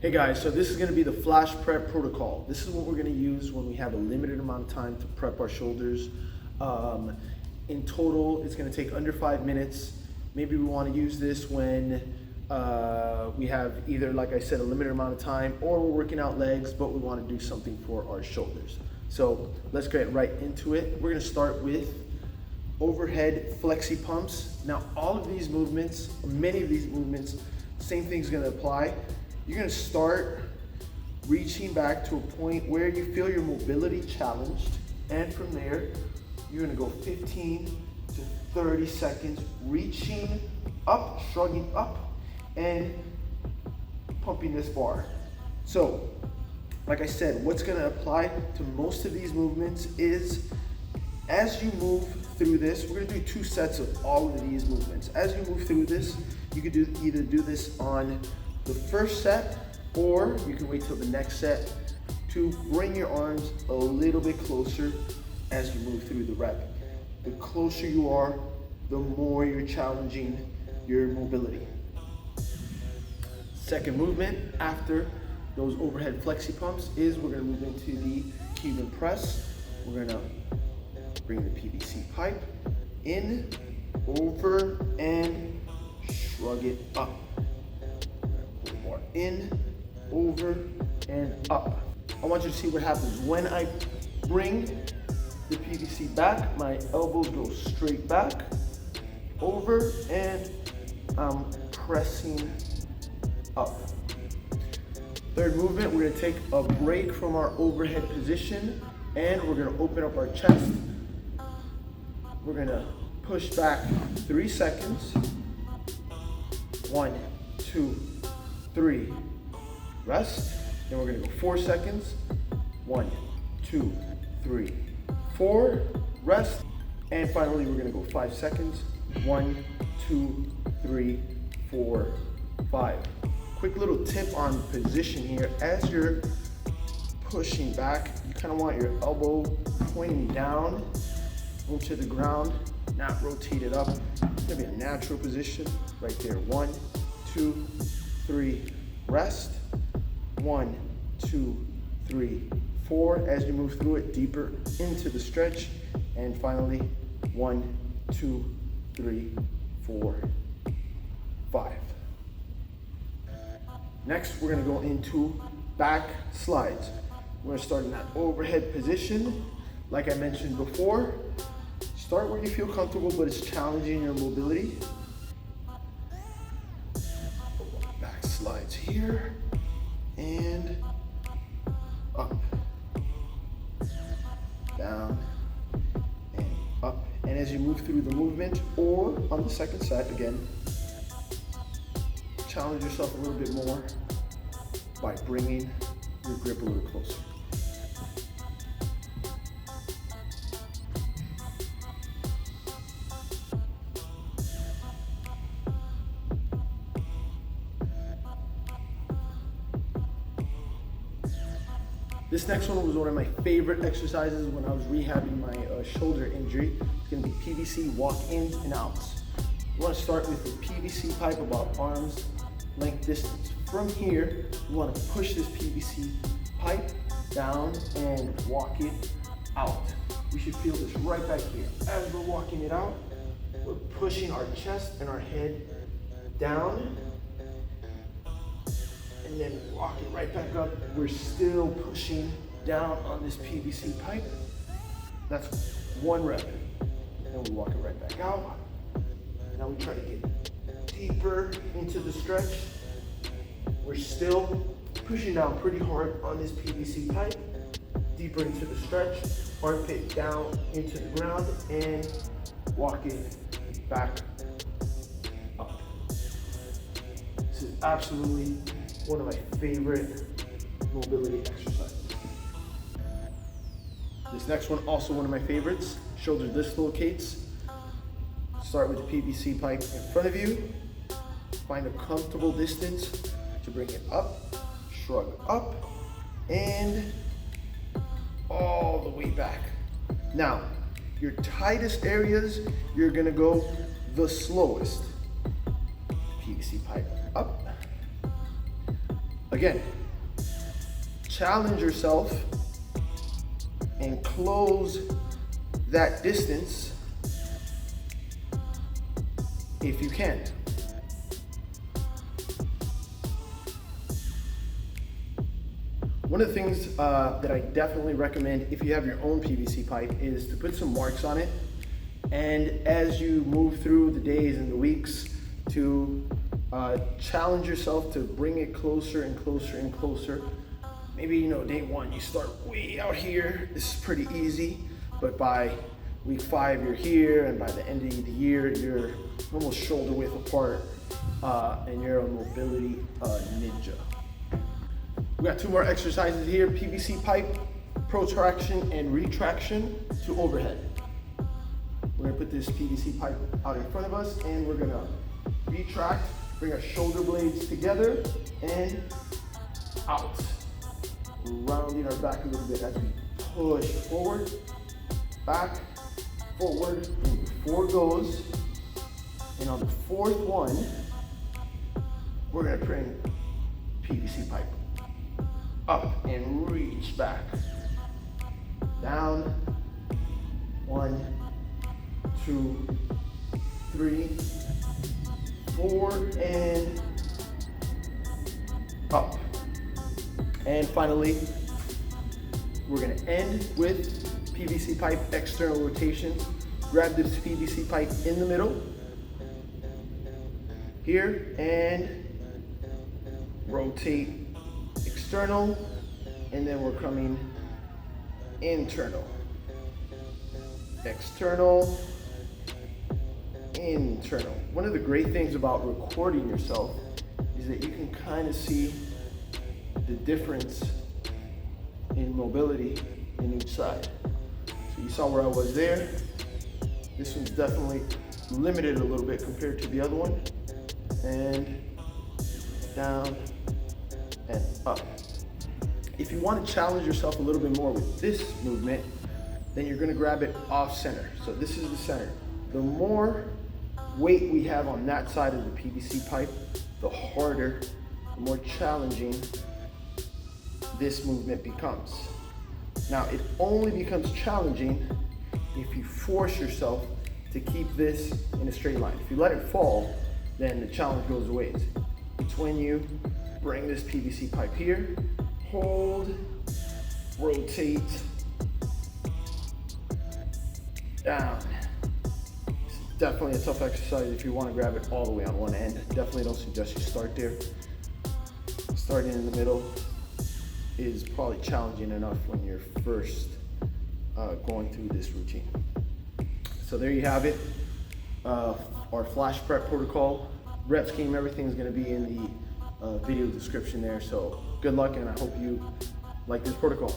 Hey guys, so this is going to be the flash prep protocol. This is what we're going to use when we have a limited amount of time to prep our shoulders. In total, it's going to take under 5 minutes. Maybe we want to use this when we have either, like I said, a limited amount of time, or we're working out legs, but we want to do something for our shoulders. So let's get right into it. We're going to start with overhead flexi pumps. Now, all of these movements, many of these movements, same thing's going to apply. You're going to start reaching back to a point where you feel your mobility challenged, and from there you're going to go 15 to 30 seconds reaching up, shrugging up, and pumping this bar. So like I said, what's going to apply to most of these movements is, as you move through this, we're going to do 2 sets of all of these movements. As you move through this, you could either do this on the first set, or you can wait till the next set to bring your arms a little bit closer as you move through the rep. The closer you are, the more you're challenging your mobility. Second movement after those overhead flexi pumps is we're going to move into the Cuban press. We're going to bring the PVC pipe in, over, and shrug it up. In, over, and up. I want you to see what happens. When I bring the PVC back, my elbows go straight back, over, and I'm pressing up. Third movement, we're gonna take a break from our overhead position, and we're gonna open up our chest. We're gonna push back 3 seconds. 1, 2, 3, rest. Then we're gonna go 4 seconds. 1, 2, 3, 4, rest. And finally, we're gonna go 5 seconds. 1, 2, 3, 4, 5. Quick little tip on position here. As you're pushing back, you kind of want your elbow pointing down into the ground, not rotated up. It's gonna be a natural position right there. 1, 2, 3, rest. 1, 2, 3, 4. As you move through it, deeper into the stretch. And finally, 1, 2, 3, 4, 5. Next, we're gonna go into back slides. We're gonna start in that overhead position. Like I mentioned before, start where you feel comfortable, but it's challenging your mobility. Slides here and up, down, and up. And as you move through the movement, or on the second set, again, challenge yourself a little bit more by bringing your grip a little closer. This next one was one of my favorite exercises when I was rehabbing my shoulder injury. It's gonna be PVC walk-ins and outs. You wanna start with the PVC pipe about arm's length distance. From here, you wanna push this PVC pipe down and walk it out. We should feel this right back here. As we're walking it out, we're pushing our chest and our head down, and then walk it right back up. We're still pushing down on this PVC pipe. That's 1 rep. Then we walk it right back out. Now we try to get deeper into the stretch. We're still pushing down pretty hard on this PVC pipe. Deeper into the stretch, armpit down into the ground, and walking back up. This is absolutely one of my favorite mobility exercises. This next one, also one of my favorites, shoulder dislocates. Start with the PVC pipe in front of you. Find a comfortable distance to bring it up, shrug up, and all the way back. Now, your tightest areas, you're gonna go the slowest. PVC pipe up, Again, challenge yourself and close that distance if you can. One of the things that I definitely recommend if you have your own PVC pipe is to put some marks on it, and as you move through the days and the weeks, to challenge yourself to bring it closer and closer and closer. Maybe, day one you start way out here. This is pretty easy, but by week 5 you're here, and by the end of the year you're almost shoulder width apart, and you're a mobility ninja. We got 2 more exercises here: PVC pipe, protraction, and retraction to overhead. We're gonna put this PVC pipe out in front of us, and we're gonna retract, bring our shoulder blades together and out. Rounding our back a little bit as we push forward, back, forward, and 4 goes. And on the 4th one, we're gonna bring PVC pipe up and reach back. Down, 1, 2, 3, 4, and up. And finally, we're gonna end with PVC pipe external rotations. Grab this PVC pipe in the middle here and rotate external, and then we're coming internal. External, internal. One of the great things about recording yourself is that you can kind of see the difference in mobility in each side. So you saw where I was there. This one's definitely limited a little bit compared to the other one. And down and up. If you want to challenge yourself a little bit more with this movement, then you're going to grab it off center. So this is the center. The more weight we have on that side of the PVC pipe, the harder, the more challenging this movement becomes. Now, it only becomes challenging if you force yourself to keep this in a straight line. If you let it fall, then the challenge goes away. It's when you bring this PVC pipe here, hold, rotate, down. It's definitely a tough exercise if you want to grab it all the way on one end. Definitely don't suggest you start there. Starting in the middle is probably challenging enough when you're first going through this routine. So there you have it. Our flash prep protocol, rep scheme, everything's going to be in the video description there. So good luck, and I hope you like this protocol.